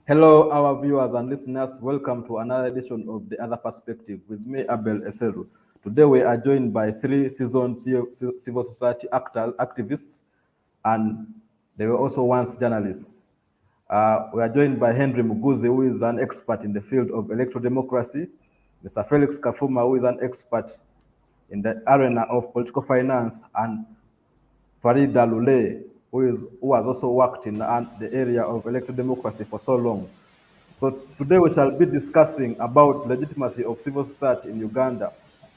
Hello, our viewers and listeners. Welcome to another edition of The Other Perspective with me, Abel Eseru. Today, we are joined by three seasoned civil society activists, and they were also once journalists. We are joined by Henry Muguzi, who is an expert in the field of electoral democracy, Mr. Felix Kafuma, who is an expert in the arena of political finance, and Farida Lule, who has also worked in the area of electoral democracy for so long. So today we shall be discussing about legitimacy of civil society in Uganda,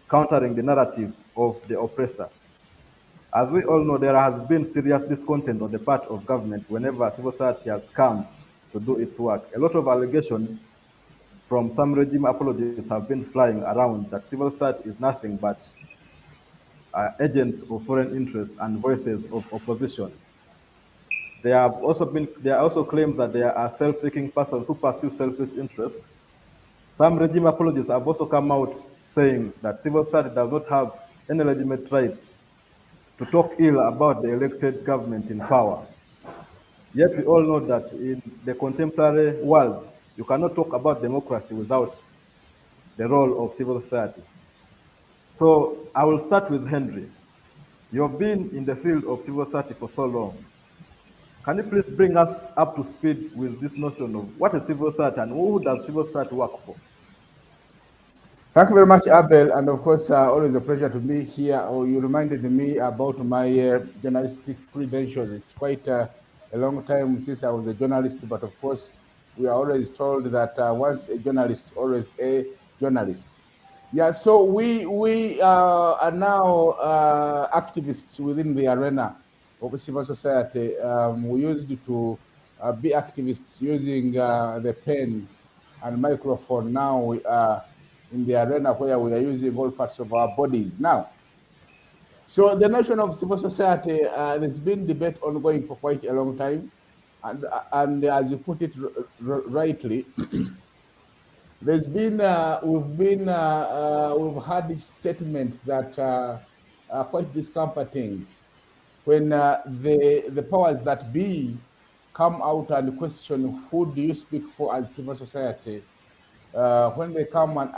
countering the narrative of the oppressor. As we all know, there has been serious discontent on the part of government whenever civil society has come to do its work. A lot of allegations from some regime apologists have been flying around that civil society is nothing but agents of foreign interests and voices of opposition. There are also claims that there are self-seeking persons who pursue selfish interests. Some regime apologists have also come out saying that civil society does not have any legitimate right to talk ill about the elected government in power. Yet we all know that in the contemporary world, you cannot talk about democracy without the role of civil society. So I will start with Henry. You've been in the field of civil society for so long. Can you please bring us up to speed with this notion of what is civil society and who does civil society work for? Thank you very much, Abel, and of course, always a pleasure to be here. You reminded me about my journalistic credentials. It's quite a long time since I was a journalist, but of course, we are always told that once a journalist, always a journalist. Yeah, so we are now activists within the arena of civil society. We used to be activists using the pen and microphone. Now we are in the arena where we are using all parts of our bodies. Now, so the notion of civil society, there's been debate ongoing for quite a long time. And as you put it rightly, there's been, we've had statements that are quite discomforting when the powers that be come out and question who do you speak for as civil society. When they come and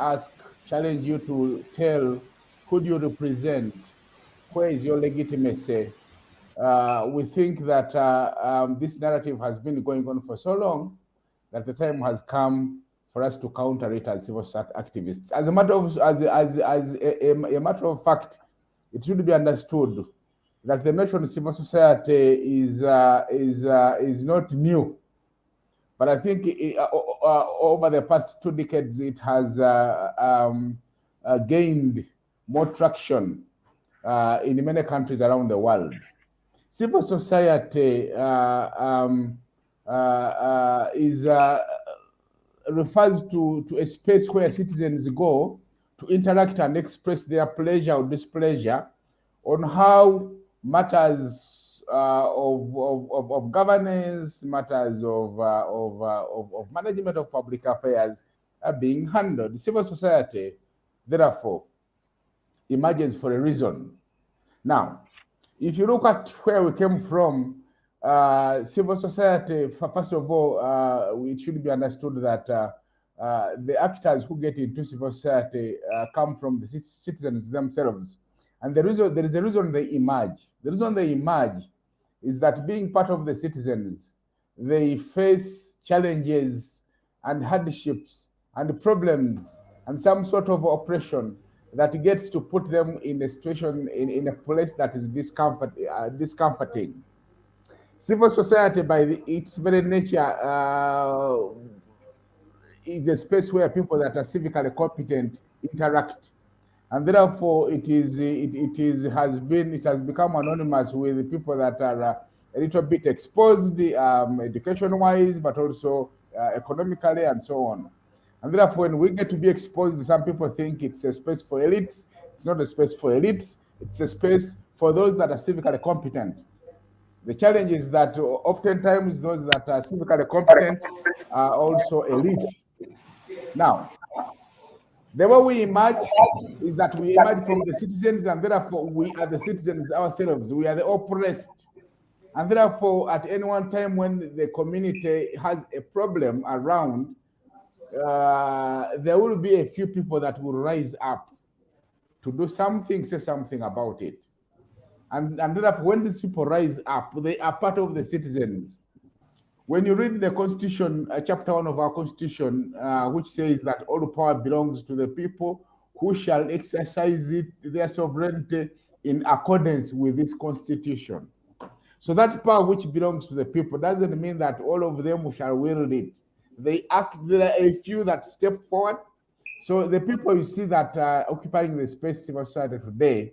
challenge you to tell who do you represent, where is your legitimacy? We think that this narrative has been going on for so long that the time has come for us to counter it as civil society activists. As a matter of fact, it should be understood that the notion of civil society is not new. But I think over the past 2 decades, it has gained more traction in many countries around the world. Civil society refers to a space where citizens go to interact and express their pleasure or displeasure on how matters of governance, matters of management of public affairs are being handled. Civil society, therefore, emerges for a reason. Now, if you look at where we came from, civil society, first of all, it should be understood that the actors who get into civil society come from the citizens themselves. And there is a reason they emerge. The reason they emerge is that being part of the citizens, they face challenges and hardships and problems and some sort of oppression that gets to put them in a situation, in a place that is discomforting. Civil society, by its very nature, is a space where people that are civically competent interact. And therefore, it has become anonymous with people that are a little bit exposed, education-wise, but also economically and so on. And therefore, when we get to be exposed, some people think it's a space for elites. It's not a space for elites. It's a space for those that are civically competent. The challenge is that oftentimes those that are civically competent are also elite. Now, the way we emerge is that we emerge from the citizens, and therefore we are the citizens ourselves. We are the oppressed. And therefore, at any one time when the community has a problem around, there will be a few people that will rise up to do something, say something about it. And therefore, when these people rise up, they are part of the citizens. When you read the Constitution, chapter 1 of our Constitution, which says that all power belongs to the people who shall exercise their sovereignty in accordance with this Constitution. So that power which belongs to the people doesn't mean that all of them shall wield it. There are a few that step forward. So the people you see that are occupying the space civil society today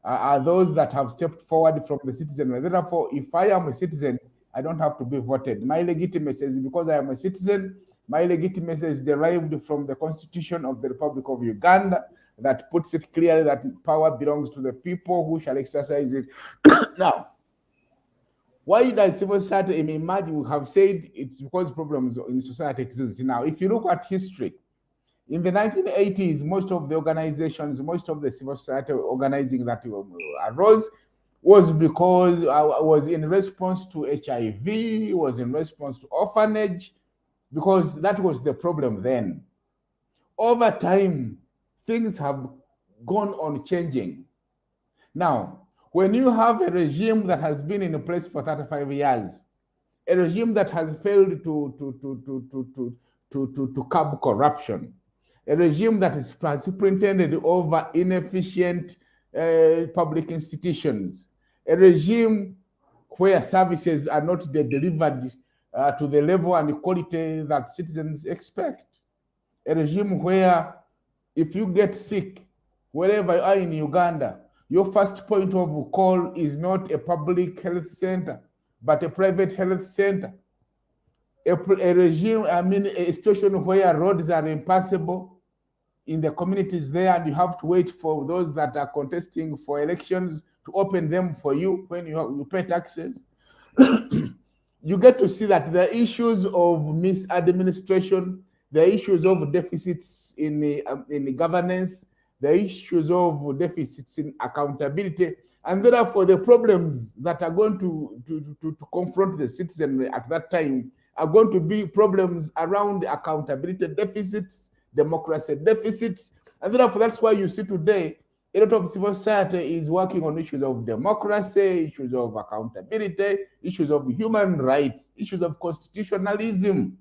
are those that have stepped forward from the citizenry. Therefore, if I am a citizen, I don't have to be voted. My legitimacy is because I am a citizen. My legitimacy is derived from the Constitution of the Republic of Uganda that puts it clearly that power belongs to the people who shall exercise it. Now, why does civil society emerge? We have said it's because problems in society exist. Now, if you look at history, in the 1980s, most of the organizations, most of the civil society organizing that arose was because was in response to HIV, was in response to orphanage, because that was the problem then. Over time, things have gone on changing. Now, when you have a regime that has been in place for 35 years, a regime that has failed to curb corruption, a regime that is superintended over inefficient public institutions, a regime where services are not delivered to the level and quality that citizens expect, a regime where if you get sick, wherever you are in Uganda, your first point of call is not a public health center, but a private health center. A regime, a situation where roads are impassable in the communities there, and you have to wait for those that are contesting for elections to open them for you when you pay taxes. You get to see that the issues of misadministration, the issues of deficits in the governance, the issues of deficits in accountability, and therefore the problems that are going to confront the citizenry at that time are going to be problems around accountability deficits, democracy deficits, and therefore that's why you see today a lot of civil society is working on issues of democracy, issues of accountability, issues of human rights, issues of constitutionalism.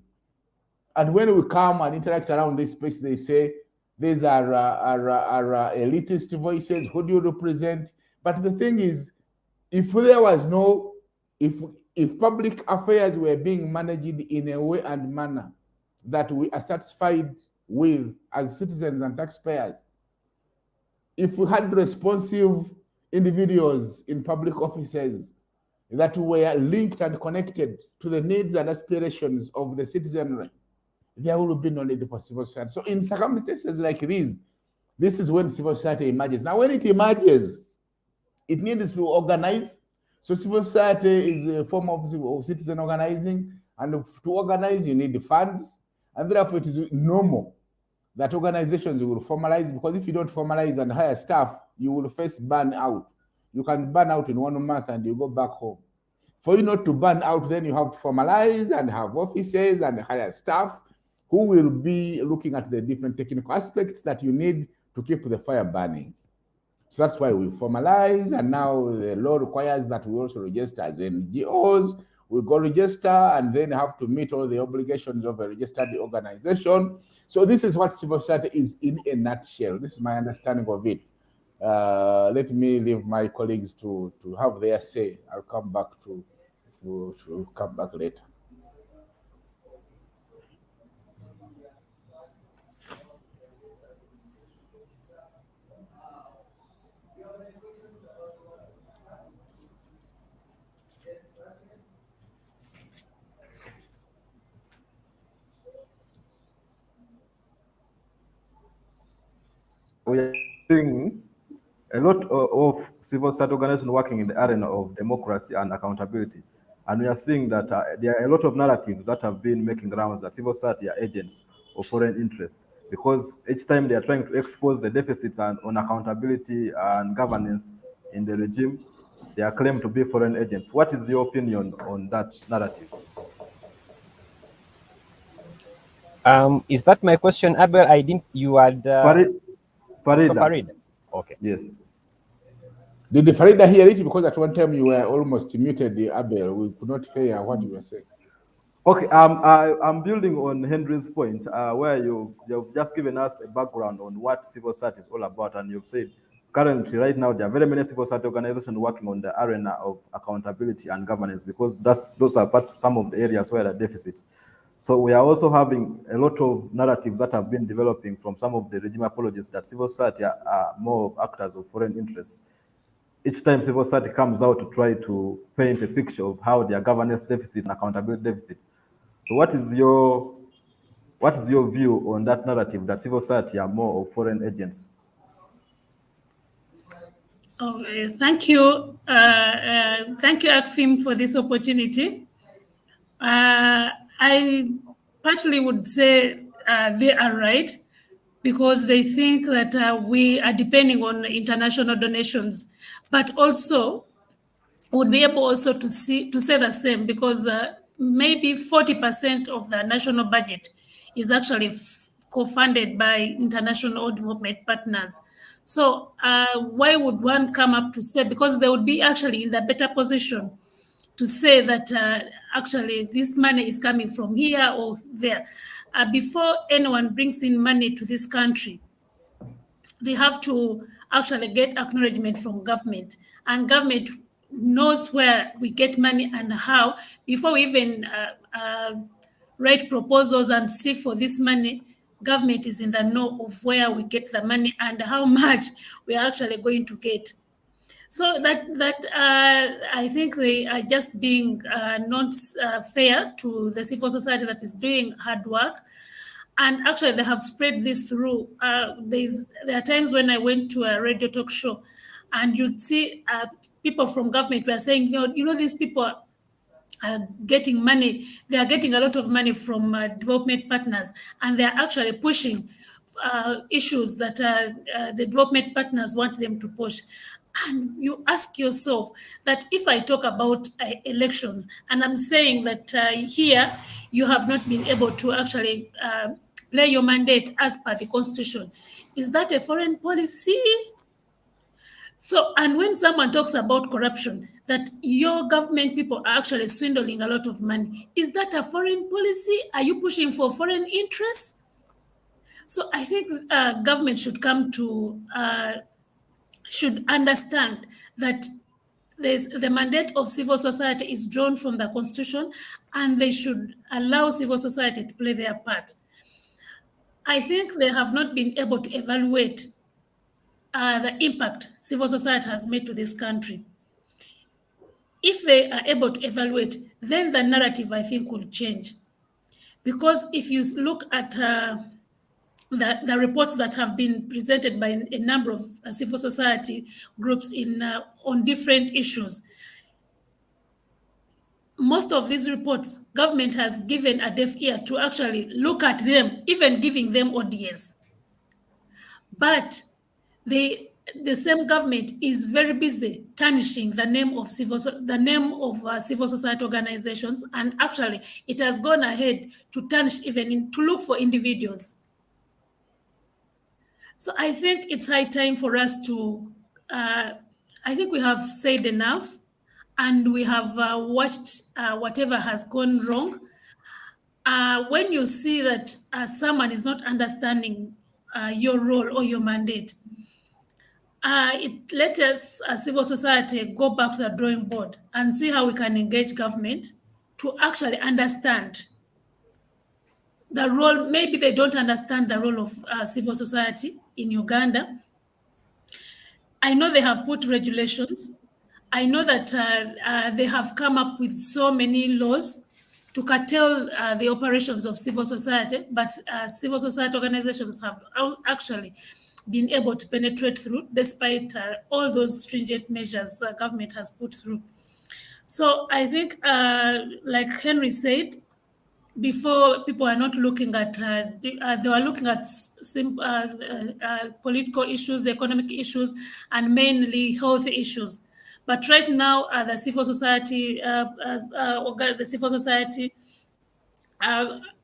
And when we come and interact around this space, they say, these are elitist voices. Who do you represent? But the thing is, if there was no, if public affairs were being managed in a way and manner that we are satisfied with as citizens and taxpayers, if we had responsive individuals in public offices that were linked and connected to the needs and aspirations of the citizenry, there will be no need for civil society. So in circumstances like these, this is when civil society emerges. Now, when it emerges, it needs to organize. So civil society is a form of citizen organizing, and to organize, you need funds, and therefore it is normal that organizations will formalize, because if you don't formalize and hire staff, you will face burnout. You can burn out in 1 month and you go back home. For you not to burn out, then you have to formalize and have offices and hire staff who will be looking at the different technical aspects that you need to keep the fire burning. So that's why we formalize, and now the law requires that we also register as NGOs. We go register and then have to meet all the obligations of a registered organization. So this is what civil society is in a nutshell. This is my understanding of it. Let me leave my colleagues to have their say. I'll come back to come back later. We are seeing a lot of civil society organizations working in the arena of democracy and accountability. And we are seeing that there are a lot of narratives that have been making rounds that civil society are agents of foreign interests, because each time they are trying to expose the deficits and on accountability and governance in the regime, They are claimed to be foreign agents. What is your opinion on that narrative? Is that my question, Abel? I didn't. You had. Farida. Farida. Okay. Yes. Did the Farida hear it? Because at one time you were almost muted, the Abel. We could not hear what you were saying. Okay, I'm building on Henry's point, where you've just given us a background on what civil society is all about, and you've said currently, right now, there are very many civil society organizations working on the arena of accountability and governance, because those are some of the areas where there are deficits. So we are also having a lot of narratives that have been developing from some of the regime apologists that civil society are more of actors of foreign interests. Each time civil society comes out to try to paint a picture of how their governance deficit and accountability deficit. So what is your view on that narrative that civil society are more of foreign agents? Okay, thank you. Thank you, Akfim, for this opportunity. I partially would say they are right, because they think that we are depending on international donations, but also would be able also to say the same, because maybe 40% of the national budget is actually co-funded by international or development partners. So why would one come up to say, because they would be actually in the better position to say that actually this money is coming from here or there. Before anyone brings in money to this country, they have to actually get acknowledgement from government, and government knows where we get money and how. Before we even write proposals and seek for this money, government is in the know of where we get the money and how much we are actually going to get. So that I think they are just being not fair to the civil society that is doing hard work. And actually, they have spread this through. There are times when I went to a radio talk show, and you'd see people from government were saying, these people are getting money. They are getting a lot of money from development partners, and they are actually pushing issues that the development partners want them to push. And you ask yourself that if I talk about elections, and I'm saying that here you have not been able to actually play your mandate as per the constitution, is that a foreign policy? So, and when someone talks about corruption, that your government people are actually swindling a lot of money, is that a foreign policy? Are you pushing for foreign interests? So I think government should should understand that the mandate of civil society is drawn from the constitution, and they should allow civil society to play their part. I think they have not been able to evaluate the impact civil society has made to this country. If they are able to evaluate, then the narrative, I think, will change. Because if you look at the reports that have been presented by a number of civil society groups on different issues, most of these reports, government has given a deaf ear to actually look at them, even giving them audience. But the same government is very busy tarnishing the name of civil society organizations, and actually it has gone ahead to tarnish to look for individuals. So I think it's high time for us to. I think we have said enough, and we have watched whatever has gone wrong. When you see that someone is not understanding your role or your mandate, let us, as civil society, go back to the drawing board and see how we can engage government to actually understand the role. Maybe they don't understand the role of civil society in Uganda. I know they have put regulations. I know that they have come up with so many laws to curtail the operations of civil society, but civil society organizations have actually been able to penetrate through, despite all those stringent measures the government has put through. So I think, like Henry said, before, people are not looking at, they were looking at political issues, the economic issues, and mainly health issues. But right now, the civil society,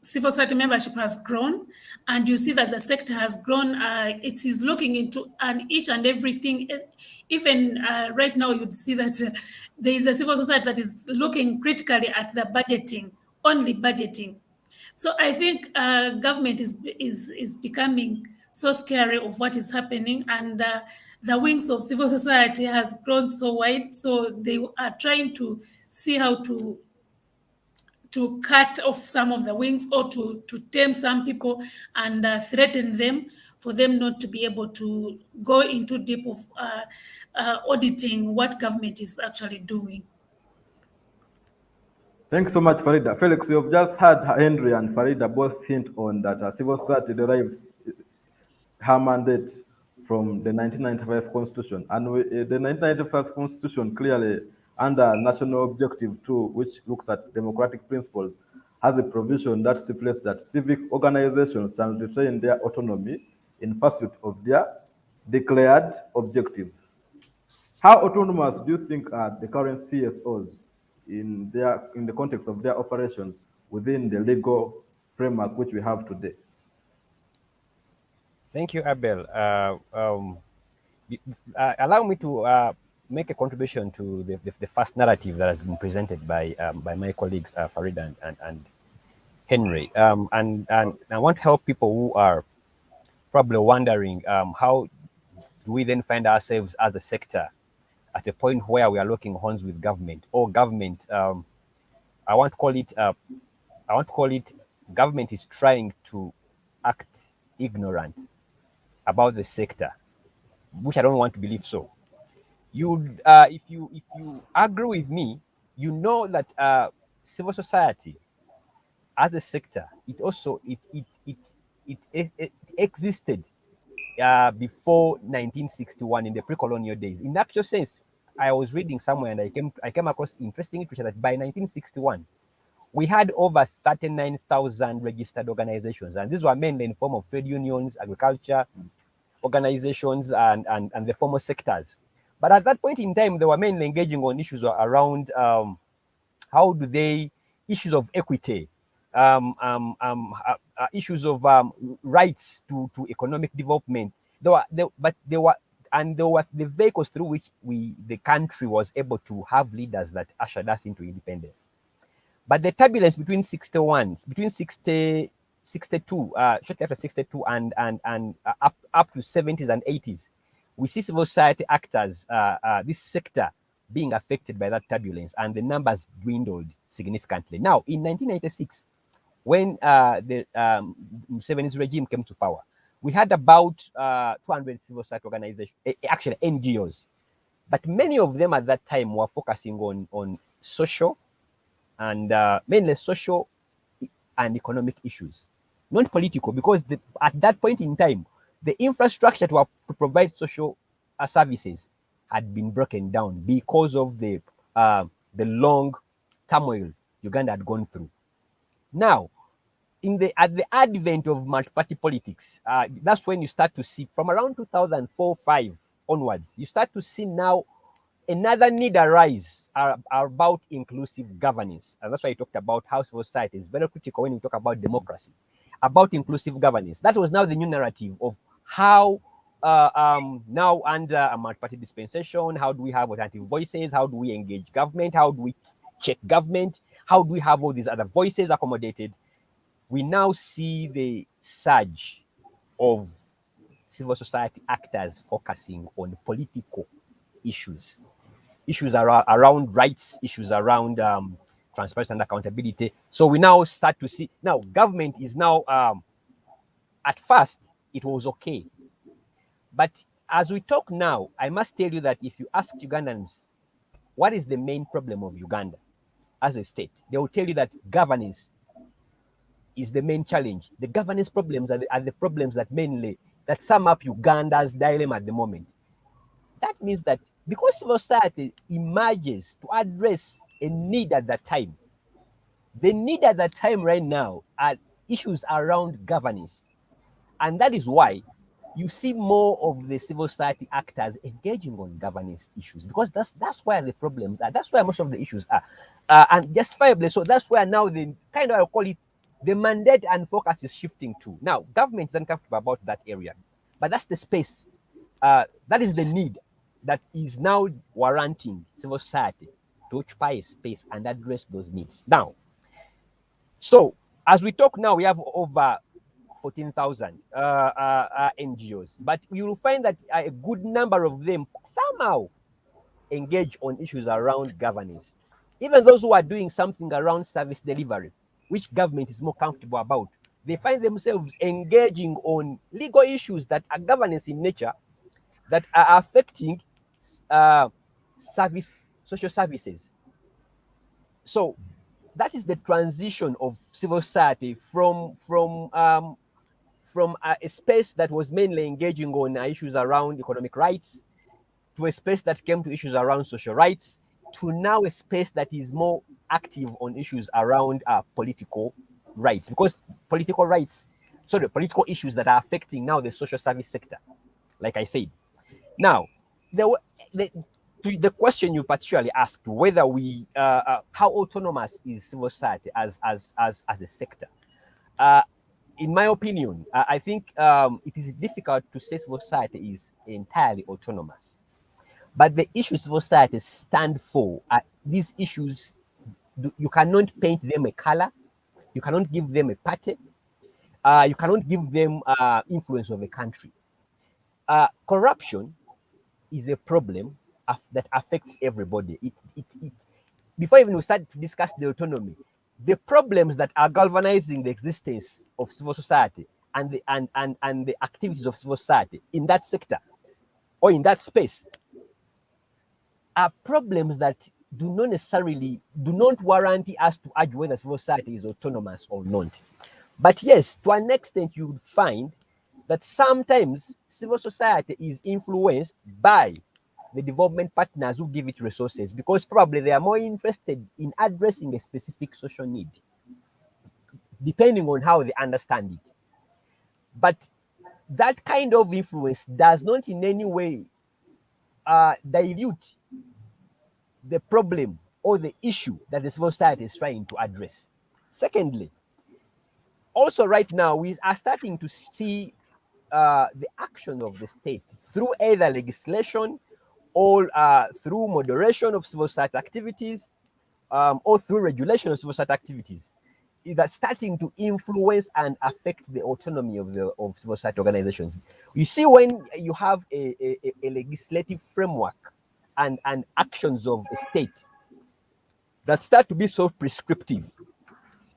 civil society membership has grown, and you see that the sector has grown. It is looking into each and everything. Even right now, you'd see that there is a civil society that is looking critically at the budgeting, only budgeting. So I think government is becoming so scary of what is happening, and the wings of civil society has grown so wide. So they are trying to see how to cut off some of the wings, or to tame some people and threaten them, for them not to be able to go into deep of auditing what government is actually doing. Thanks so much, Farida. Felix, you've just had Henry and Farida both hint on that civil society derives her mandate from the 1995 Constitution. And the 1995 Constitution clearly, under National Objective 2, which looks at democratic principles, has a provision that stipulates that civic organizations shall retain their autonomy in pursuit of their declared objectives. How autonomous do you think are the current CSOs in the context of their operations within the legal framework which we have today? Thank you, Abel. Allow me to make a contribution to the first narrative that has been presented by my colleagues Farida and Henry. And I want to help people who are probably wondering how do we then find ourselves as a sector at a point where we are locking horns with government, or government. I want to call it government is trying to act ignorant about the sector, which I don't want to believe so. If you agree with me, you know that civil society as a sector, it existed before 1961 in the pre-colonial days. In actual sense, I was reading somewhere and I came across interesting information that by 1961 we had over 39,000 registered organizations, and these were mainly in the form of trade unions, agriculture organizations, and the formal sectors. But at that point in time, they were mainly engaging on issues around issues of equity, issues of rights to economic development. They were the vehicles through which the country was able to have leaders that ushered us into independence. But the turbulence between 62, shortly after 62 and up to 70s and 80s, we see civil society actors, this sector being affected by that turbulence, and the numbers dwindled significantly. Now, in 1996, when the Museveni's regime came to power, we had about 200 civil society organizations, actually NGOs, but many of them at that time were focusing on social and mainly social and economic issues, not political, because at that point in time, the infrastructure to provide social services had been broken down because of the long turmoil Uganda had gone through. Now, at the advent of multi-party politics, that's when you start to see, from around 2004-05 onwards, you start to see now another need arise about inclusive governance. And that's why I talked about how civil society is very critical when you talk about democracy, about inclusive governance. That was now the new narrative of how now under a multi-party dispensation, how do we have alternative voices? How do we engage government? How do we check government? How do we have all these other voices accommodated? We now see the surge of civil society actors focusing on political issues around rights, issues around transparency and accountability. So we now start to see, now government is now, at first, it was okay. But as we talk now, I must tell you that if you ask Ugandans, what is the main problem of Uganda as a state, they will tell you that governance is the main challenge. The governance problems are the problems that sum up Uganda's dilemma at the moment. That means that because civil society emerges to address a need at that time, the need at that time right now are issues around governance. And that is why you see more of the civil society actors engaging on governance issues, because that's where the problems are. That's where most of the issues are, and justifiably so. That's where now the kind of, I call it, the mandate and focus is shifting to. Now, government isn't comfortable about that area, but that's the space. That is the need that is now warranting civil society to occupy a space and address those needs. Now, so as we talk now, we have over 14,000 NGOs, but you will find that a good number of them somehow engage on issues around governance. Even those who are doing something around service delivery, which government is more comfortable about, they find themselves engaging on legal issues that are governance in nature, that are affecting social services. So that is the transition of civil society from a space that was mainly engaging on issues around economic rights, to a space that came to issues around social rights, to now a space that is more active on issues around political rights, because political issues that are affecting now the social service sector, like I said. Now, the question you particularly asked, whether we, how autonomous is civil society as a sector? In my opinion, I think it is difficult to say civil society is entirely autonomous. But the issues civil society stand for are these issues. You cannot paint them a color. You cannot give them a pattern. You cannot give them influence of a country. Corruption is a problem that affects everybody. Before even we start to discuss the autonomy, the problems that are galvanizing the existence of civil society and the activities of civil society in that sector or in that space are problems that do not warrant us to argue whether civil society is autonomous or not. But yes, to an extent, you would find that sometimes civil society is influenced by the development partners who give it resources, because probably they are more interested in addressing a specific social need, depending on how they understand it. But that kind of influence does not in any way dilute the problem or the issue that the civil society is trying to address. Secondly, also right now, we are starting to see the action of the state through either legislation or through moderation of civil society activities, or through regulation of civil society activities, that's starting to influence and affect the autonomy of civil society organizations. You see, when you have a legislative framework and actions of a state that start to be so prescriptive,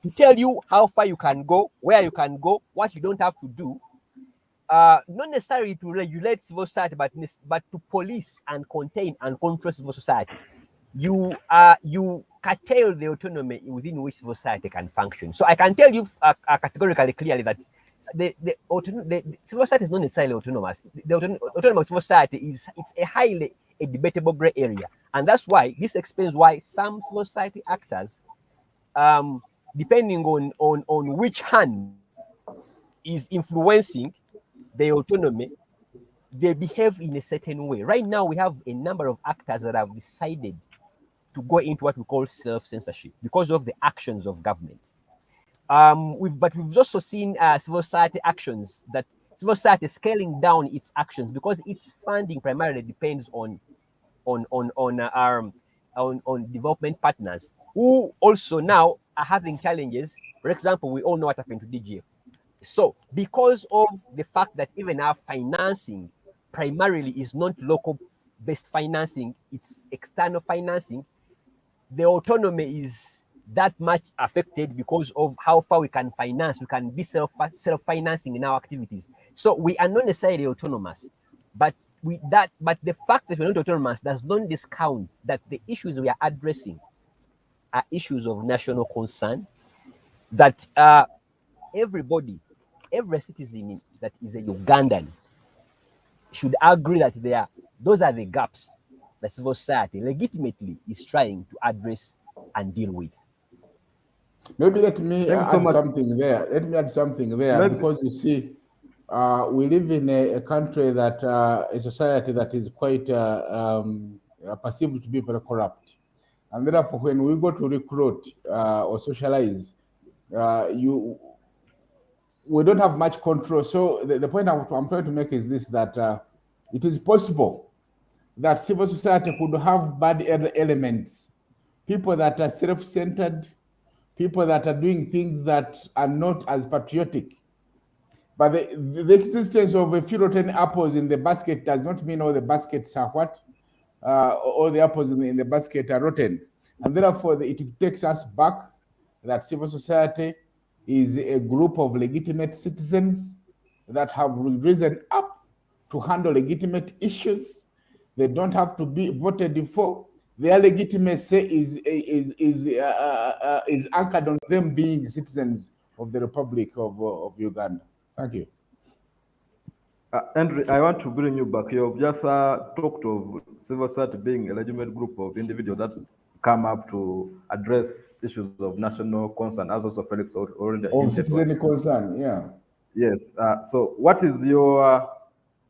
to tell you how far you can go, where you can go, what you don't have to do, not necessarily to regulate civil society, but to police and contain and control civil society. You curtail the autonomy within which civil society can function. So I can tell you categorically, clearly, that the civil society is not necessarily autonomous. The autonomy of civil society is a debatable gray area, and that's why this explains why some civil society actors, depending on which hand is influencing the autonomy, they behave in a certain way. Right now, we have a number of actors that have decided to go into what we call self-censorship because of the actions of government. But we've also seen civil society actions, that civil society scaling down its actions because its funding primarily depends on development partners who also now are having challenges. For example, we all know what happened to DGF. So because of the fact that even our financing primarily is not local-based financing, it's external financing, the autonomy is that much affected because of how far we can finance. We can be self-financing in our activities. So we are not necessarily autonomous, but the fact that we're not autonomous does not discount that the issues we are addressing are issues of national concern, that every citizen that is a Ugandan should agree that those are the gaps that civil society legitimately is trying to address and deal with. Maybe let me add something there. Because you see, we live in a country that a society that is quite perceived to be very corrupt, and therefore, when we go to recruit or socialize, we don't have much control. So the point I'm trying to make is this: that it is possible that civil society could have bad elements, people that are self-centered, people that are doing things that are not as patriotic. But the existence of a few rotten apples in the basket does not mean all the baskets are what? All the apples in the basket are rotten. And therefore, it takes us back that civil society is a group of legitimate citizens that have risen up to handle legitimate issues. They don't have to be voted for. Their legitimacy is anchored on them being citizens of the Republic of Uganda. Thank you. Henry, I want to bring you back. You've just talked of civil society being a legitimate group of individuals that come up to address issues of national concern, as also Felix already Of hinted on. citizen concern, yeah. Yes. So, what is your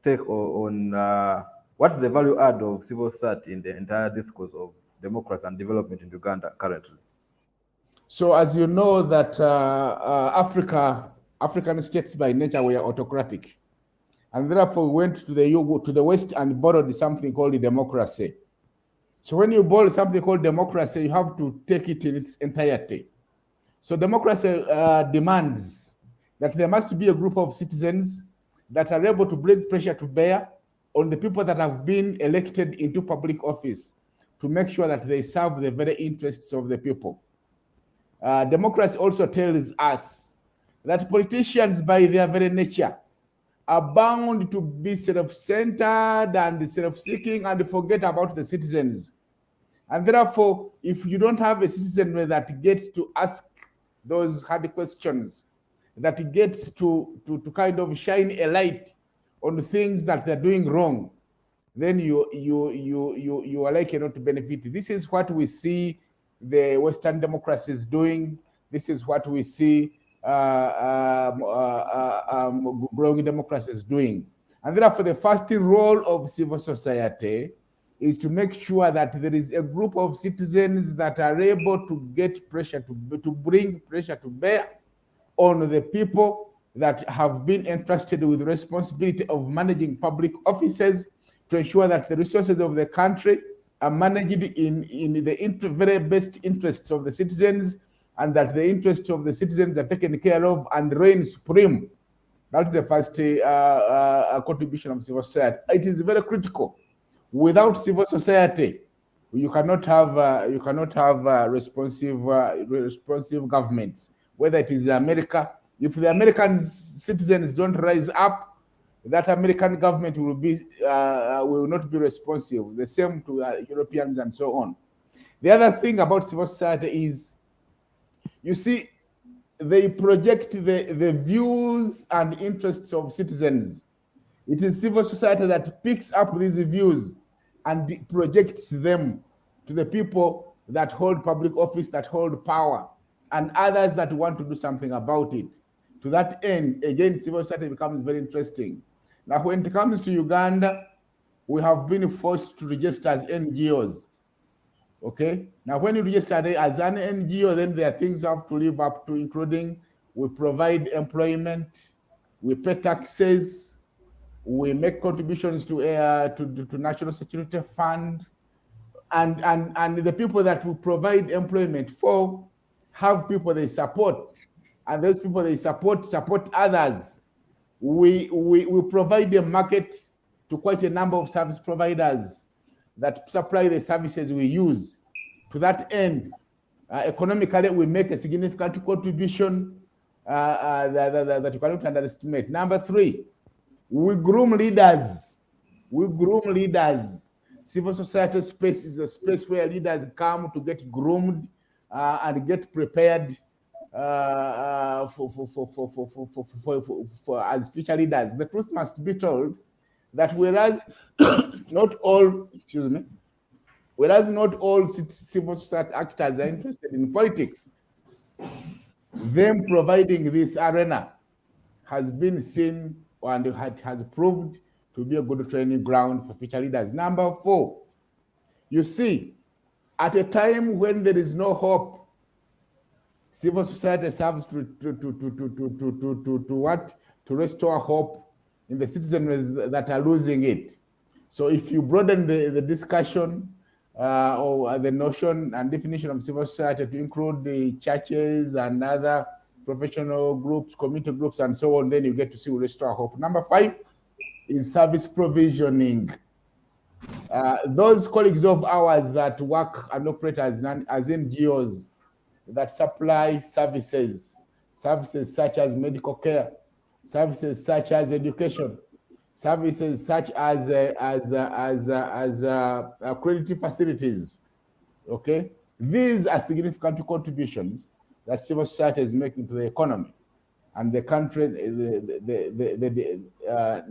take on what is the value add of civil society in the entire discourse of democracy and development in Uganda currently? So, as you know, that African states by nature were autocratic, and therefore we went to the West and borrowed something called democracy. So, when you borrow something called democracy, you have to take it in its entirety. So, democracy demands that there must be a group of citizens that are able to bring pressure to bear on the people that have been elected into public office to make sure that they serve the very interests of the people. Democracy also tells us that politicians, by their very nature, are bound to be self-centered and self-seeking and forget about the citizens. And therefore, if you don't have a citizenry that gets to ask those hard questions, that gets to kind of shine a light on the things that they're doing wrong, then you are likely not to benefit. This is what we see the Western democracies doing. This is what we see growing democracies doing. And therefore, the first role of civil society is to make sure that there is a group of citizens that are able to get pressure, to bring pressure to bear on the people that have been entrusted with the responsibility of managing public offices, to ensure that the resources of the country are managed in the very best interests of the citizens, and that the interests of the citizens are taken care of and reign supreme. That's the first contribution of civil society. It is very critical. Without civil society, you cannot have responsive governments. Whether it is America, if the American citizens don't rise up, that American government will not be responsive. The same to Europeans and so on. The other thing about civil society is, you see, they project the views and interests of citizens. It is civil society that picks up these views and projects them to the people that hold public office, that hold power, and others that want to do something about it. To that end, again, civil society becomes very interesting. Now, when it comes to Uganda, we have been forced to register as NGOs. Okay. Now, when you register as an NGO, then there are things you have to live up to, including we provide employment, we pay taxes, we make contributions to National Security Fund, and the people that we provide employment for have people they support, and those people they support others. We provide a market to quite a number of service providers that supply the services we use. To that end, economically, we make a significant contribution that you cannot underestimate. Number 3, we groom leaders. Civil society space is a space where leaders come to get groomed and get prepared for as future leaders. The truth must be told that whereas not all civil society actors are interested in politics, them providing this arena has been seen and it has proved to be a good training ground for future leaders. Number 4, you see, at a time when there is no hope, civil society serves to what? To restore hope in the citizens that are losing it. So if you broaden the discussion or the notion and definition of civil society to include the churches and other professional groups, community groups, and so on, then you get to see restore hope. Number 5 is service provisioning. Those colleagues of ours that work and operate as NGOs that supply services such as medical care, services such as education, services such as accredited facilities. Okay, these are significant contributions that civil society is making to the economy and the country, the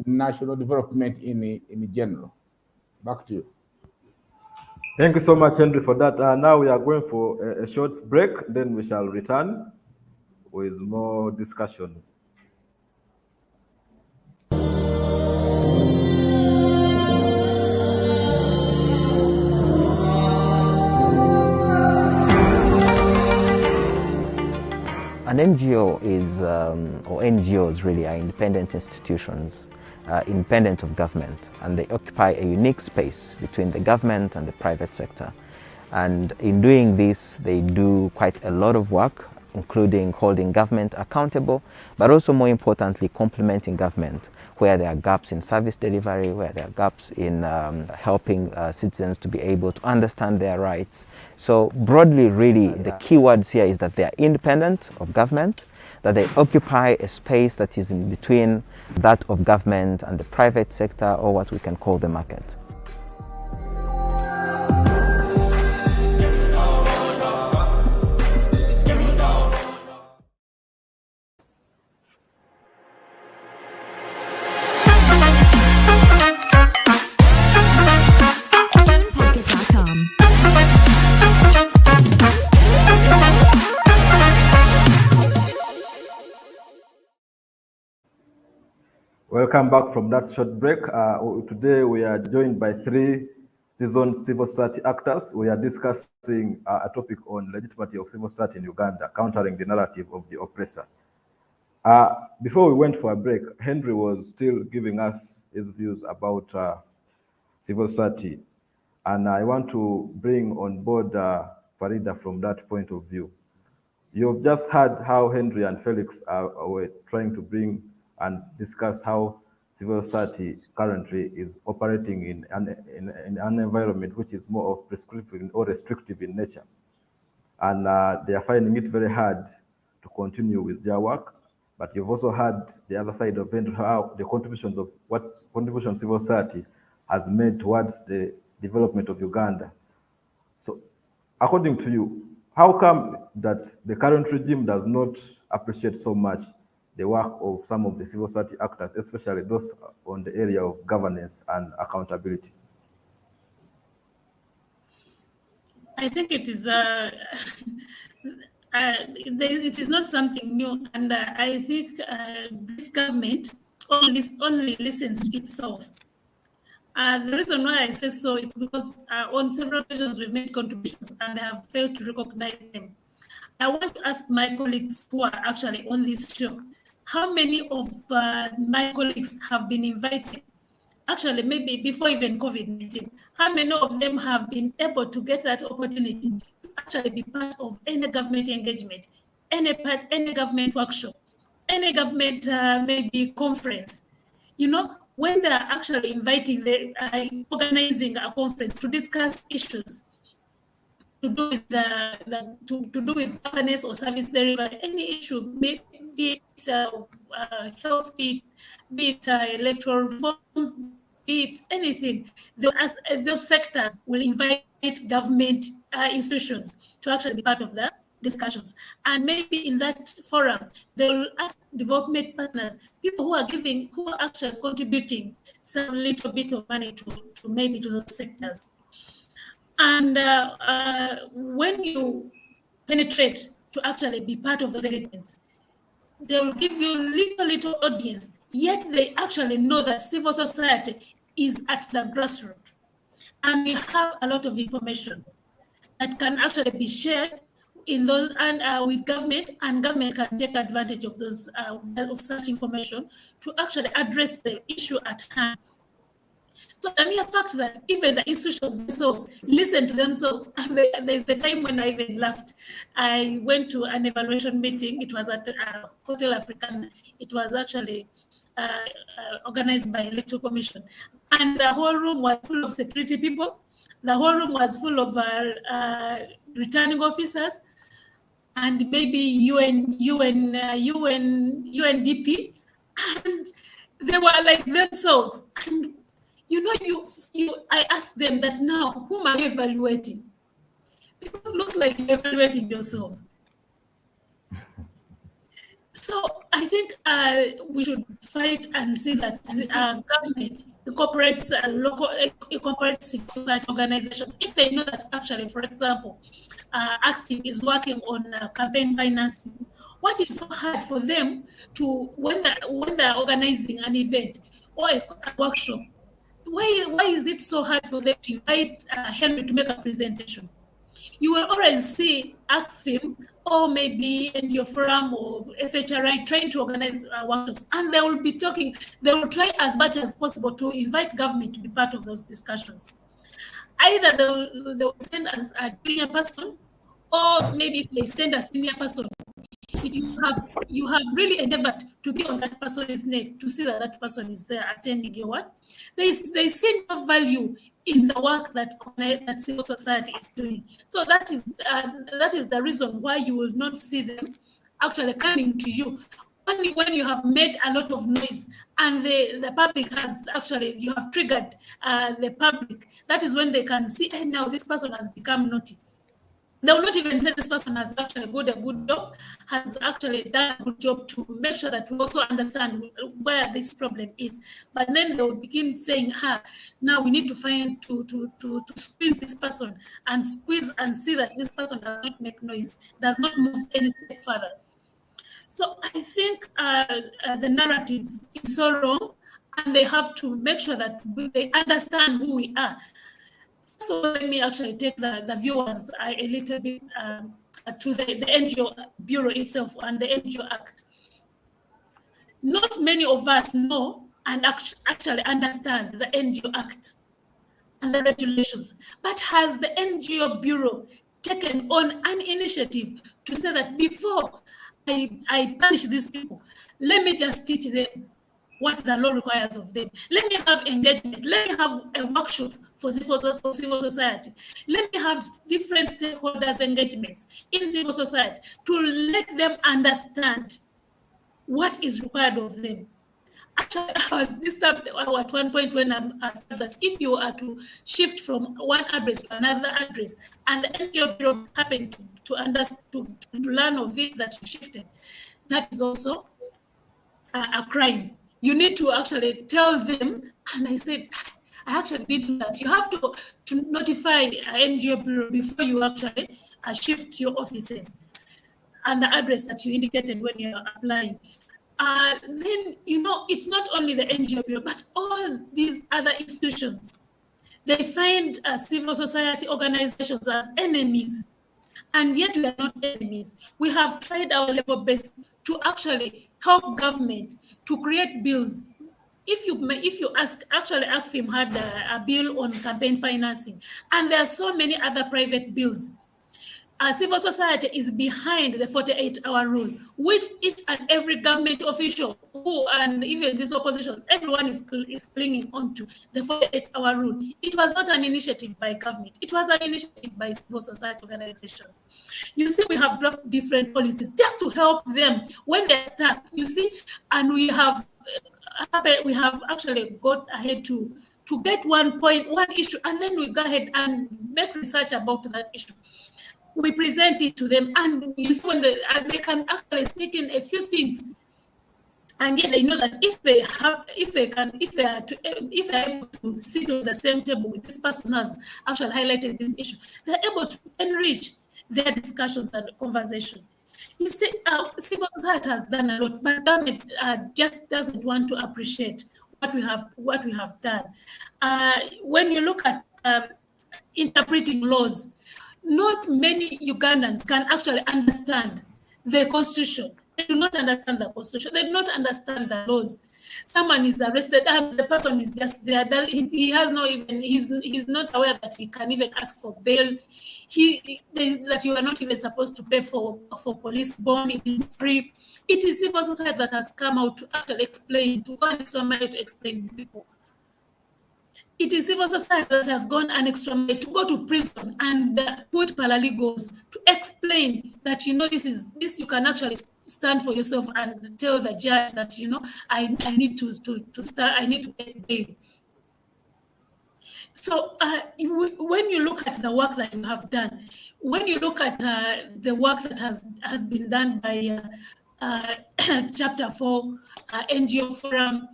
national development in general. Back to you. Thank you so much, Henry, for that. Now we are going for a short break, then we shall return with more discussions. An NGO is, or NGOs really, are independent institutions, independent of government, and they occupy a unique space between the government and the private sector. And in doing this, they do quite a lot of work, including holding government accountable, but also more importantly, complementing government where there are gaps in service delivery, where there are gaps in helping citizens to be able to understand their rights. So broadly, really, the key words here is that they are independent of government, that they occupy a space that is in between that of government and the private sector, or what we can call the market. Welcome back from that short break. Today we are joined by 3 seasoned civil society actors. We are discussing a topic on legitimacy of civil society in Uganda, countering the narrative of the oppressor. Before we went for a break, Henry was still giving us his views about civil society. And I want to bring on board Farida from that point of view. You've just heard how Henry and Felix were trying to bring and discuss how civil society currently is operating in an environment which is more of prescriptive or restrictive in nature. And they are finding it very hard to continue with their work. But you've also heard the other side of it, how the contributions of what contribution civil society has made towards the development of Uganda. So according to you, how come that the current regime does not appreciate so much the work of some of the civil society actors, especially those on the area of governance and accountability? I think it is it is not something new, and I think this government only listens to itself. The reason why I say so is because on several occasions we've made contributions and have failed to recognize them. I want to ask my colleagues who are actually on this show, how many of my colleagues have been invited, actually maybe before even COVID-19, how many of them have been able to get that opportunity to actually be part of any government engagement, any government workshop, any government maybe conference? You know, when they are actually inviting, organizing a conference to discuss issues to do with to do with governance or service delivery, any issue, be it health, be it electoral reforms, be it anything, those sectors will invite government institutions to actually be part of the discussions. And maybe in that forum, they will ask development partners, people who are actually contributing some little bit of money to maybe to those sectors. And when you penetrate to actually be part of those engagements, they will give you little audience. yet they actually know that civil society is at the grassroots. And we have a lot of information that can actually be shared in those and with government, and government can take advantage of those of such information to actually address the issue at hand. So the mere fact that even the institutions themselves listen to themselves, and there's the time when I even laughed. I went to an evaluation meeting. It was at Hotel African. It was actually organized by Electoral Commission, and the whole room was full of security people. The whole room was full of returning officers, and maybe UNDP, and they were like themselves. And I asked them that now, whom are you evaluating? Because it looks like you're evaluating yourselves. So I think we should fight and see that government incorporates incorporates civil society organizations if they know that actually, for example, ACFIM is working on campaign financing. What is so hard for them to when they're organizing an event or a workshop? Why is it so hard for them to invite Henry to make a presentation? You will always see ACFIM or maybe NGO Forum or FHRI trying to organize workshops, and they will be talking, they will try as much as possible to invite government to be part of those discussions. Either they will send us a junior person, or maybe if they send a senior person, you have really endeavored to be on that person's neck to see that that person is attending your work. They see no value in the work that civil society is doing. So that is the reason why you will not see them actually coming to you. Only when you have made a lot of noise and the public has actually, you have triggered the public, that is when they can see, hey, now this person has become naughty. They will not even say this person has actually got a good job, has actually done a good job to make sure that we also understand where this problem is. But then they will begin saying, now we need to find to squeeze this person and squeeze and see that this person does not make noise, does not move any step further. So I think the narrative is so wrong, and they have to make sure that they understand who we are. So let me actually take the viewers a little bit to the NGO Bureau itself and the NGO Act. Not many of us know and actually understand the NGO Act and the regulations, but has the NGO Bureau taken on an initiative to say that before I punish these people, let me just teach them what the law requires of them. Let me have engagement. Let me have a workshop for civil society. Let me have different stakeholders engagements in civil society to let them understand what is required of them. Actually, I was disturbed at one point when I said that if you are to shift from one address to another address, and the NGO Bureau happened to learn of it that you shifted, that is also a crime. You need to actually tell them. And I said, I actually did that. You have to notify NGO Bureau before you actually shift your offices and the address that you indicated when you're applying. Then, it's not only the NGO Bureau, but all these other institutions. They find civil society organizations as enemies. And yet we are not enemies. We have tried our level best to actually help government to create bills. If you ask, actually ACFIM had a bill on campaign financing, and there are so many other private bills. Civil society is behind the 48-hour rule, which each and every government official and even this opposition, everyone is clinging on to the 48-hour rule. It was not an initiative by government. It was an initiative by civil society organizations. You see, we have drafted different policies just to help them when they're stuck, you see, and we have actually got ahead to get one issue, and then we go ahead and make research about that issue. We present it to them, and you see when they can actually sneak in a few things, and yet they know that if they are able to sit on the same table with this person who has actually highlighted this issue, they're able to enrich their discussions and conversation. You see, civil society has done a lot, but government just doesn't want to appreciate what we have done. When you look at interpreting laws, not many Ugandans can actually understand the constitution. They do not understand the constitution. They do not understand the laws. Someone is arrested and the person is just there. He has no even, he's not aware that he can even ask for bail. That you are not even supposed to pay for police bond. It is free. It is civil society that has come out to actually explain, to go an extra mile to explain to people. It is civil society that has gone an extra mile to go to prison and put paralegals to explain that, this you can actually stand for yourself and tell the judge that, I need to start, I need to get bail. So when you look at the work that you have done, when you look at the work that has been done by Chapter 4, NGO Forum,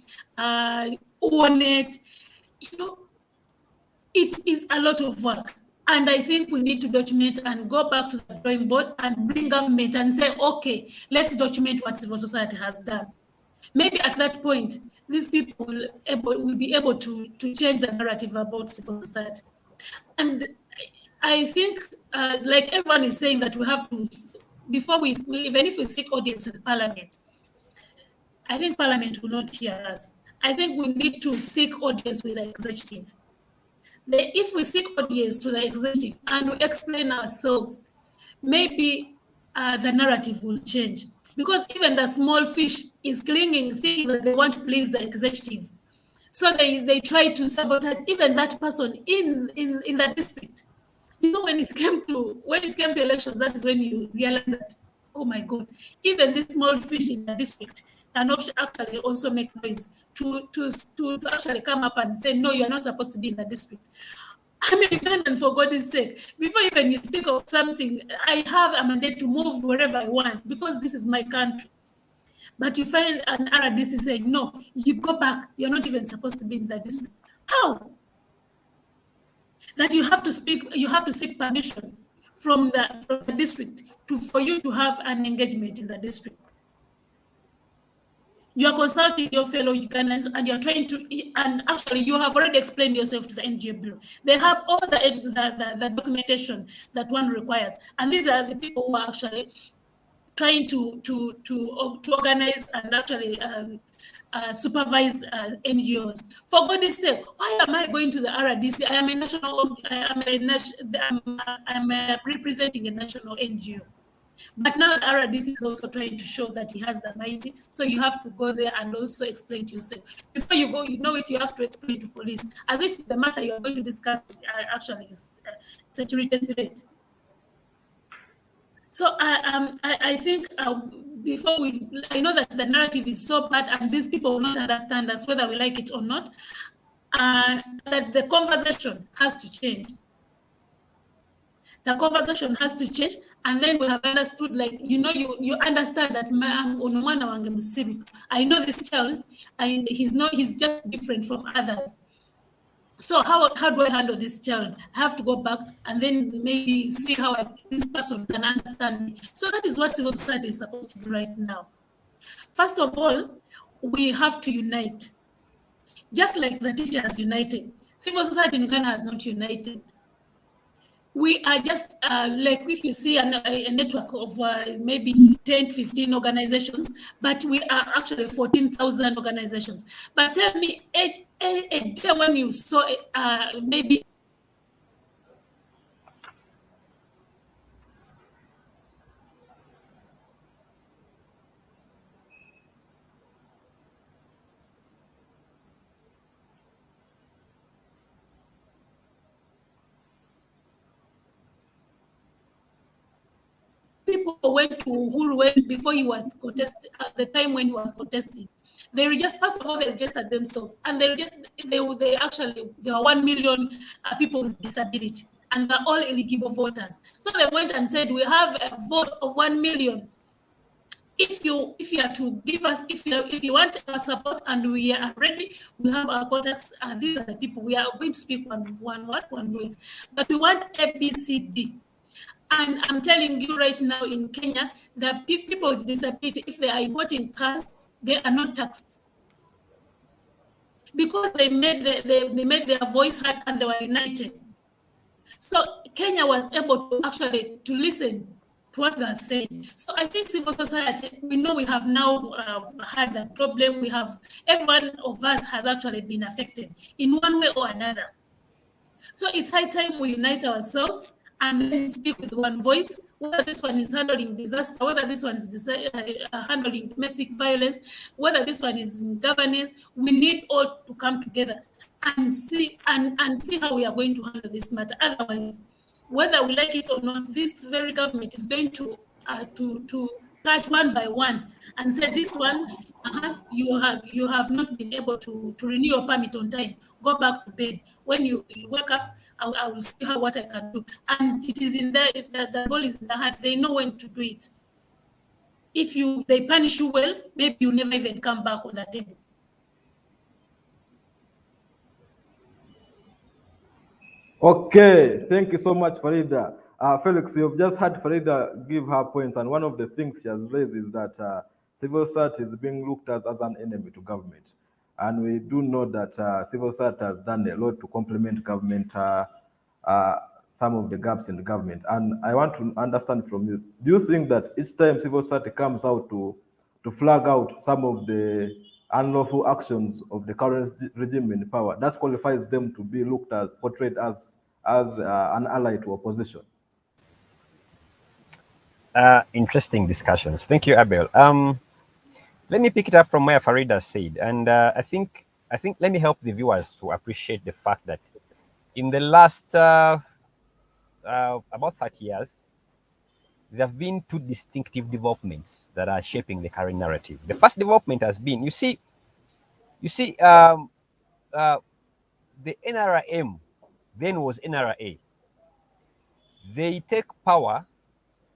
ONET, it is a lot of work. And I think we need to document and go back to the drawing board and bring government and say, okay, let's document what civil society has done. Maybe at that point, these people will be able to change the narrative about civil society. And I think, like everyone is saying, that we have to, even if we seek audience with Parliament, I think Parliament will not hear us. I think we need to seek audience with the executive. If we seek audience to the executive and we explain ourselves, maybe the narrative will change. Because even the small fish is clinging, thinking that they want to please the executive. So they try to sabotage even that person in the district. When it came to elections, that is when you realize that, oh my God, even this small fish in the district can actually also make noise to actually come up and say, no, you are not supposed to be in the district. I'm Ugandan, for God's sake. Before even you speak of something, I have a mandate to move wherever I want because this is my country. But you find an RDC saying, no, you go back, you're not even supposed to be in the district. How? That you have to seek permission from the district for you to have an engagement in the district. You are consulting your fellow Ugandans and you're trying to, and actually you have already explained yourself to the NGO Bureau. They have all the documentation that one requires. And these are the people who are actually trying to organize and actually supervise NGOs. For God's sake, why am I going to the RDC? I'm representing a national NGO. But now the RDC is also trying to show that he has the mighty. So you have to go there and also explain to yourself. Before you go, you have to explain to police, as if the matter you're going to discuss actually is security threat. So I think I know that the narrative is so bad and these people will not understand us whether we like it or not, that the conversation has to change. The conversation has to change, and then we have understood, you understand that I know this child, and he's just different from others. So how do I handle this child? I have to go back and then maybe see how this person can understand me. So that is what civil society is supposed to do right now. First of all, we have to unite. Just like the teachers united, civil society in Uganda has not united. We are just like if you see a network of maybe 10, 15 organizations, but we are actually 14,000 organizations. But tell me, a day when you saw maybe people went to Uhuru before he was contesting, at the time when he was contesting. They first of all, they registered themselves, and there were 1 million people with disability, and they're all eligible voters. So they went and said, we have a vote of 1 million. If you are to give us, if you want our support and we are ready, we have our contacts, and these are the people we are going to speak one voice. But we want ABCD. And I'm telling you right now in Kenya, that people with disability, if they are importing cars, they are not taxed. Because they made their voice heard and they were united. So Kenya was able to actually to listen to what they're saying. So I think civil society, we know we have now had a problem. Every one of us has actually been affected in one way or another. So it's high time we unite ourselves and then speak with one voice, whether this one is handling disaster, whether this one is handling domestic violence, whether this one is in governance. We need all to come together and see how we are going to handle this matter. Otherwise, whether we like it or not, this very government is going to catch one by one and say, this one, you have not been able to renew your permit on time. Go back to bed. When you wake up, I will see what I can do. And it is in there, the ball is in the hands. They know when to do it. If they punish you well, maybe you never even come back on the table. Okay, thank you so much, Farida. Felix, you've just had Farida give her points, and one of the things she has raised is that civil society is being looked at as an enemy to government. And we do know that civil society has done a lot to complement government, some of the gaps in the government. And I want to understand from you, do you think that each time civil society comes out to flag out some of the unlawful actions of the current regime in power, that qualifies them to be looked at, portrayed as an ally to opposition? Interesting discussions. Thank you, Abel. Let me pick it up from where Farida said, and I think let me help the viewers to appreciate the fact that in the last about 30 years, there have been two distinctive developments that are shaping the current narrative. The first development has been, you see, the NRM then was NRA. They take power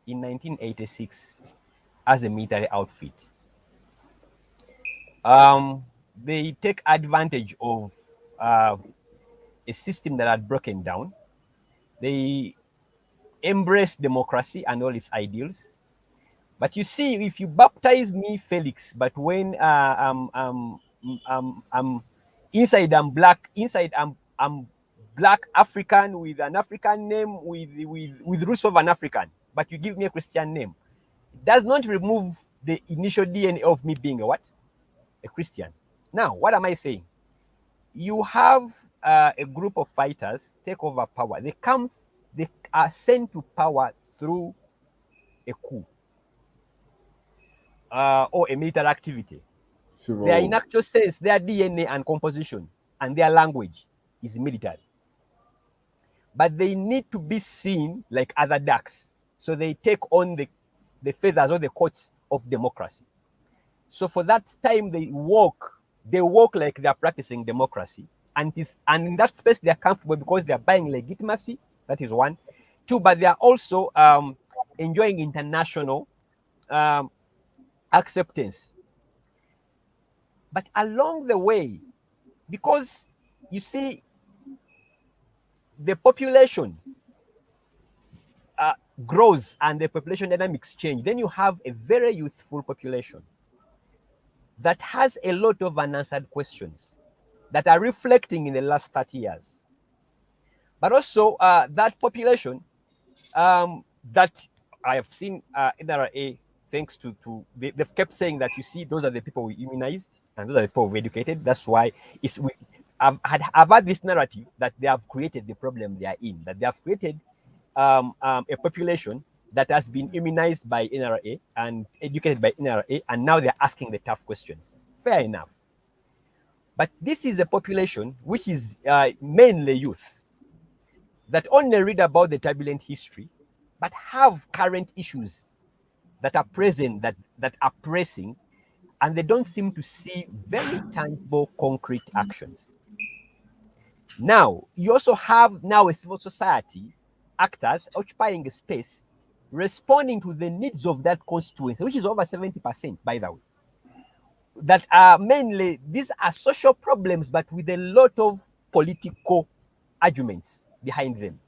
in 1986 as a military outfit. They take advantage of a system that had broken down. They embrace democracy and all its ideals. But you see, if you baptize me Felix, but when inside I'm black, inside I'm black African with an African name with roots of an African, but you give me a Christian name, it does not remove the initial DNA of me being a what? A Christian. Now, what am I saying? You have a group of fighters take over power. They are sent to power through a coup or a military activity. They are, in actual sense, their DNA and composition and their language is military. But they need to be seen like other ducks. So they take on the feathers or the coats of democracy. So for that time, they walk like they are practicing democracy. And in that space, they are comfortable because they are buying legitimacy. That is one. Two, but they are also enjoying international acceptance. But along the way, because you see, the population grows and the population dynamics change, then you have a very youthful population that has a lot of unanswered questions that are reflecting in the last 30 years. But also that population that I have seen NRA, thanks to they've kept saying that, you see, those are the people we immunized and those are the people we educated. That's why I've had this narrative that they have created the problem they are in, that they have created a population that has been immunized by NRA and educated by NRA, and now they're asking the tough questions. Fair enough. But this is a population which is mainly youth that only read about the turbulent history, but have current issues that are present, that are pressing, and they don't seem to see very tangible, concrete actions. Now, you also have now a civil society actors occupying a space, responding to the needs of that constituency, which is over 70%, by the way. That are mainly, these are social problems, but with a lot of political arguments behind them.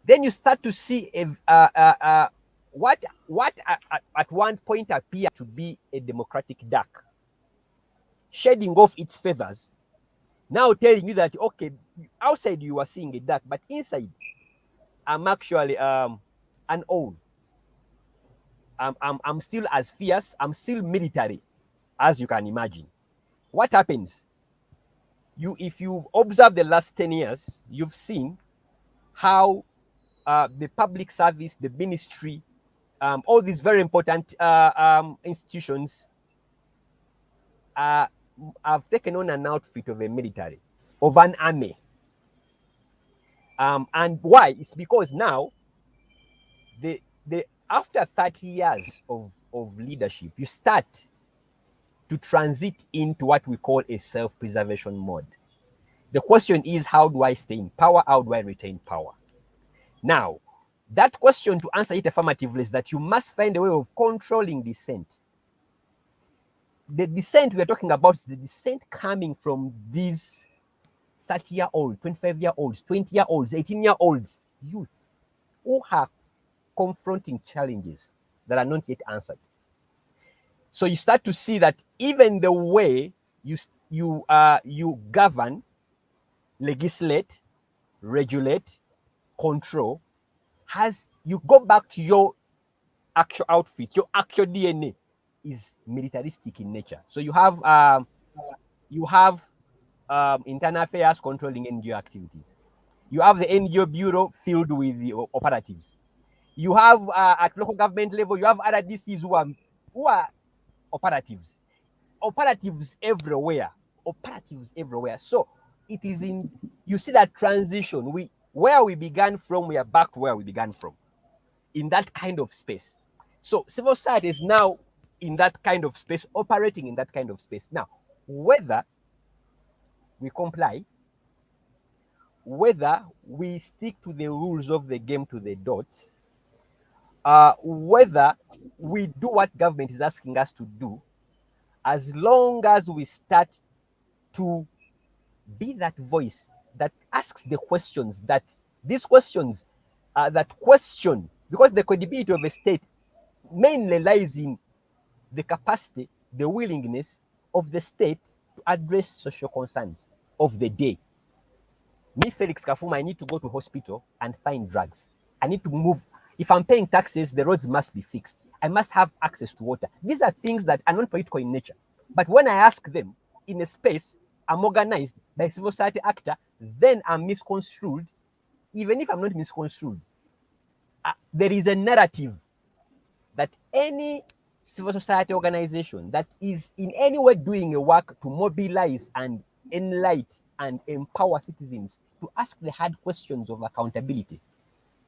then you start to see what at one point appeared to be a democratic duck shedding off its feathers, now telling you that, okay, outside you are seeing a duck, but inside I'm actually an owl. I'm still as fierce, I'm still military, as you can imagine. What happens? If you've observed the last 10 years, you've seen how the public service, the ministry, all these very important institutions have taken on an outfit of a military, of an army. And why? It's because now, after 30 years of leadership, you start to transit into what we call a self-preservation mode. The question is, how do I stay in power? How do I retain power? Now, that question, to answer it affirmatively, is that you must find a way of controlling dissent. The dissent we are talking about is the dissent coming from these 30-year-olds, 25-year-olds, 20-year-olds, 18-year-olds, youth, who are confronting challenges that are not yet answered. So you start to see that even the way you govern, legislate, regulate, control, you go back to your actual outfit, your actual DNA is militaristic in nature. So you have internal affairs controlling NGO activities. You have the NGO bureau filled with the operatives. You have at local government level, you have other DCs who are operatives. Operatives everywhere. Operatives everywhere. So it is you see that transition. Where we began from, we are back to where we began from, in that kind of space. So civil society is now in that kind of space, operating in that kind of space. Now, whether we comply, whether we stick to the rules of the game to the dot, whether we do what government is asking us to do, as long as we start to be that voice that asks the questions, that these questions that question, because the credibility of a state mainly lies in the capacity, the willingness of the state to address social concerns of the day. Me, Felix Kafuma, I need to go to hospital and find drugs. I need to move. If I'm paying taxes, the roads must be fixed. I must have access to water. These are things that are non-political in nature. But when I ask them in a space, I'm organized by a civil society actor, then I'm misconstrued. Even if I'm not misconstrued, there is a narrative that any civil society organization that is in any way doing a work to mobilize and enlighten and empower citizens to ask the hard questions of accountability,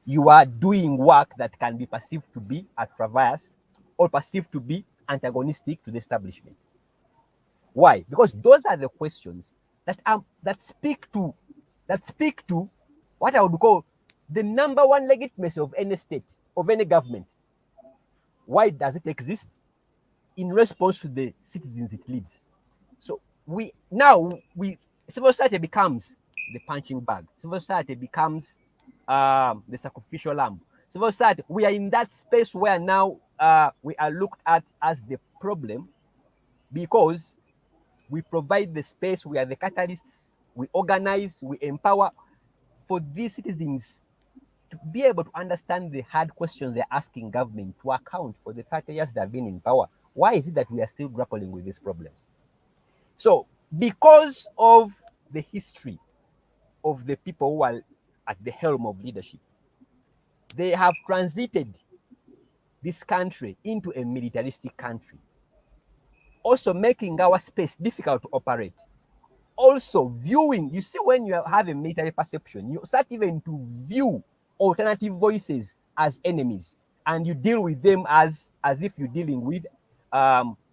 you are doing work that can be perceived to be atrocious or perceived to be antagonistic to the establishment. Why? Because those are the questions that speak to what I would call the number one legitimacy of any state, of any government. Why does it exist? In response to the citizens it leads. So civil society becomes the punching bag. Civil society becomes the sacrificial lamb. Civil society, we are in that space where now we are looked at as the problem, because we provide the space, we are the catalysts, we organize, we empower for these citizens to be able to understand the hard questions they're asking government to account for the 30 years they've been in power. Why is it that we are still grappling with these problems? So, because of the history of the people who are at the helm of leadership, they have transited this country into a militaristic country, also making our space difficult to operate. Also viewing, you see, when you have a military perception, you start even to view alternative voices as enemies, and you deal with them as if you're dealing with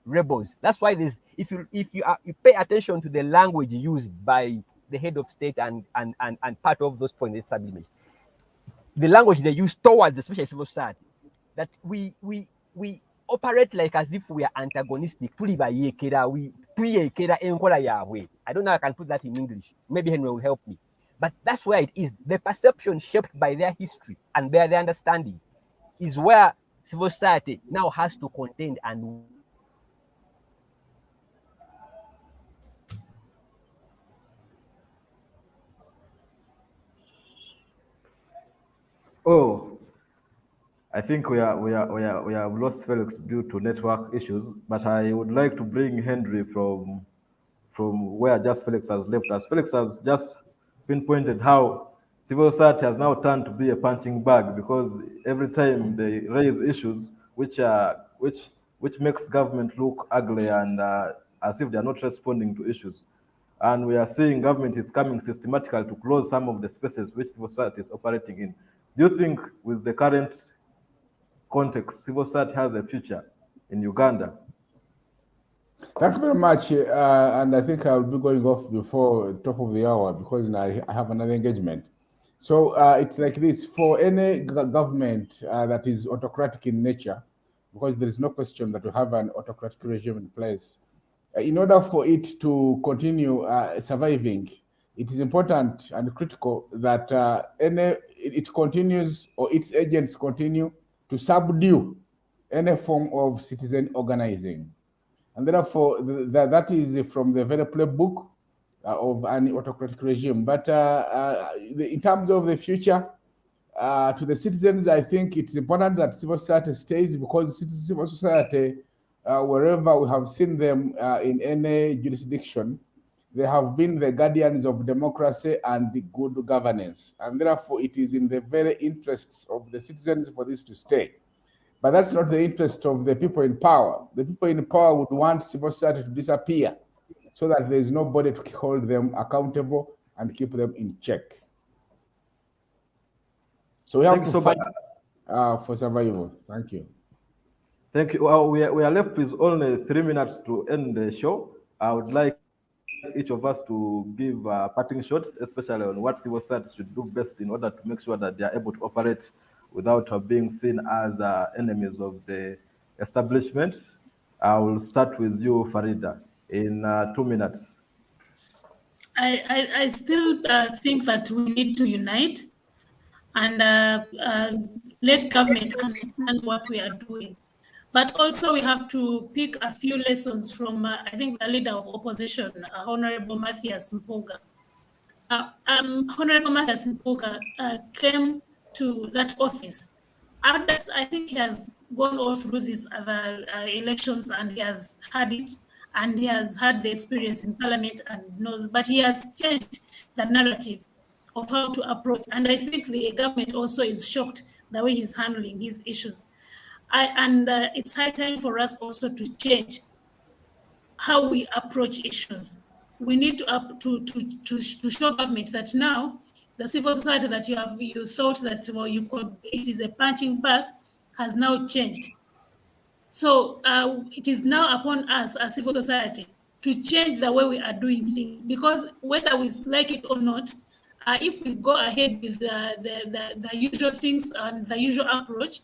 rebels. That's why if you pay attention to the language used by the head of state and part of those point establishments, the language they use towards especially civil society, that we operate like as if we are antagonistic. I don't know how I can put that in English. Maybe Henry will help me. But that's where it is. The perception shaped by their history and their understanding is where civil society now has to contend and Oh, I think we have lost Felix due to network issues, but I would like to bring Henry from where just Felix has left us. Felix has just pinpointed how civil society has now turned to be a punching bag because every time they raise issues which makes government look ugly and as if they are not responding to issues. And we are seeing government is coming systematically to close some of the spaces which civil society is operating in. Do you think with the current context, civil society has a future in Uganda? Thank you very much. And I think I'll be going off before top of the hour because I have another engagement. So it's like this for any government that is autocratic in nature, because there is no question that we have an autocratic regime in place. In order for it to continue surviving, it is important and critical that it continues or its agents continue to subdue any form of citizen organizing. And therefore, that is from the very playbook of an autocratic regime. But in terms of the future, to the citizens, I think it's important that civil society stays because civil society, wherever we have seen them in any jurisdiction, they have been the guardians of democracy and the good governance. And therefore, it is in the very interests of the citizens for this to stay. But that's not the interest of the people in power. The people in power would want civil society to disappear so that there is nobody to hold them accountable and keep them in check. So we have to fight for survival. Thank you. Thank you. Well, we are left with only 3 minutes to end the show. I would like each of us to give parting shots, especially on what civil society should do best in order to make sure that they are able to operate without being seen as enemies of the establishment. I will start with you, Farida, in 2 minutes. I still think that we need to unite and let government understand what we are doing. But also we have to pick a few lessons from, I think, the leader of opposition, Honorable Matthias Mpuga. Honorable Matthias Mpuga came to that office. I think he has gone all through these other elections and he has had it and he has had the experience in parliament and knows, but he has changed the narrative of how to approach. And I think the government also is shocked the way he's handling his issues. It's high time for us also to change how we approach issues. We need to show government that now the civil society that you thought that it is a punching bag has now changed. So it is now upon us as civil society to change the way we are doing things, because whether we like it or not, if we go ahead with the usual things and the usual approach,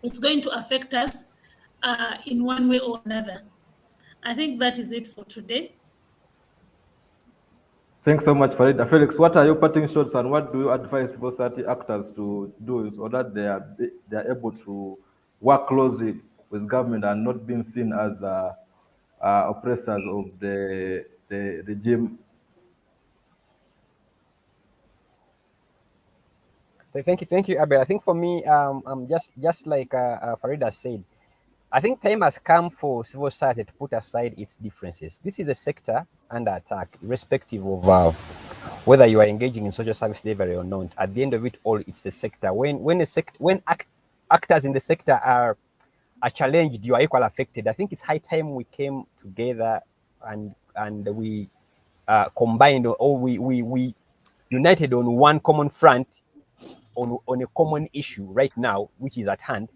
it's going to affect us in one way or another. I think that is it for today. Thanks so much, Farida. Felix, what are your parting shots and what do you advise civil society actors to do so that they are able to work closely with government and not being seen as oppressors of the regime? Thank you, Abel. I think for me, just like Farida said, I think time has come for civil society to put aside its differences. This is a sector under attack, irrespective of whether you are engaging in social service delivery or not. At the end of it all, it's the sector. When actors in the sector are challenged, you are equally affected. I think it's high time we came together and we combined, or we united on one common front, on a common issue right now, which is at hand,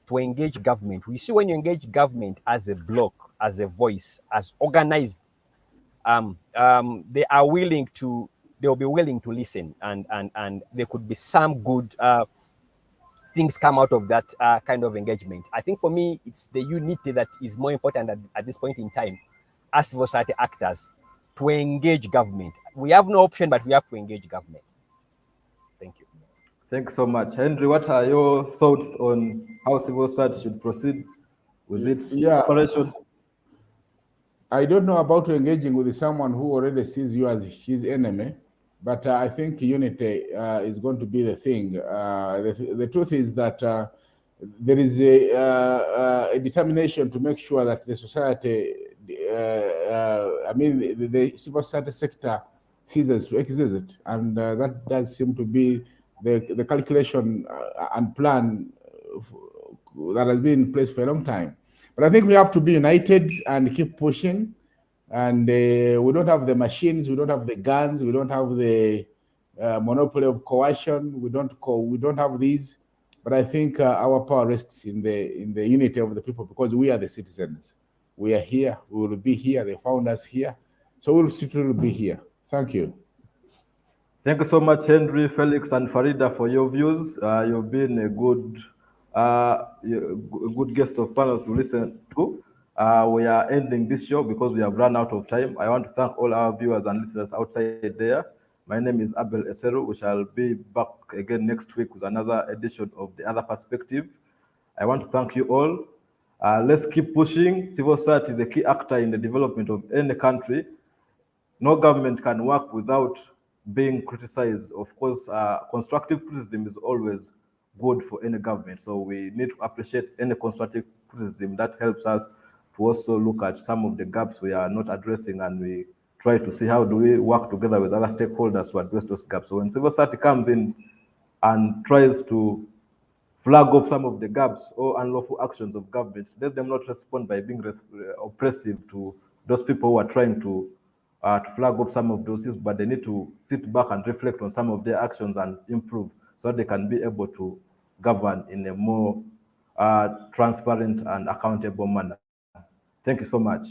to engage government. We see when you engage government as a bloc, as a voice, as organized, they will be willing to listen, and there could be some good things come out of that kind of engagement. I think for me, it's the unity that is more important at this point in time as civil society actors to engage government. we have no option, but we have to engage government. Thank you. Thanks so much. Henry, what are your thoughts on how civil society should proceed with its operations? I don't know about engaging with someone who already sees you as his enemy, but I think unity is going to be the thing. The truth is that there is a determination to make sure that the society, the civil society sector ceases to exist, and that does seem to be the calculation and plan that has been in place for a long time. But I think we have to be united and keep pushing. And we don't have the machines, we don't have the guns, we don't have the monopoly of coercion. We don't have these. But I think our power rests in the unity of the people, because we are the citizens. We are here. We will be here. They found us here, so we will still be here. Thank you. Thank you so much, Henry, Felix, and Farida, for your views. You've been a good guest of panel to listen to. We are ending this show because we have run out of time. I want to thank all our viewers and listeners outside there. My name is Abel Esero. We shall be back again next week with another edition of The Other Perspective. I want to thank you all. Let's keep pushing. Civil society is a key actor in the development of any country. No government can work without being criticized. Of course, constructive criticism is always good for any government. So we need to appreciate any constructive criticism that helps us to also look at some of the gaps we are not addressing, and we try to see how do we work together with other stakeholders to address those gaps. So when civil society comes in and tries to flag off some of the gaps or unlawful actions of government, let them not respond by being oppressive to those people who are trying to flag off some of those issues, but they need to sit back and reflect on some of their actions and improve so that they can be able to govern in a more transparent and accountable manner. Thank you so much.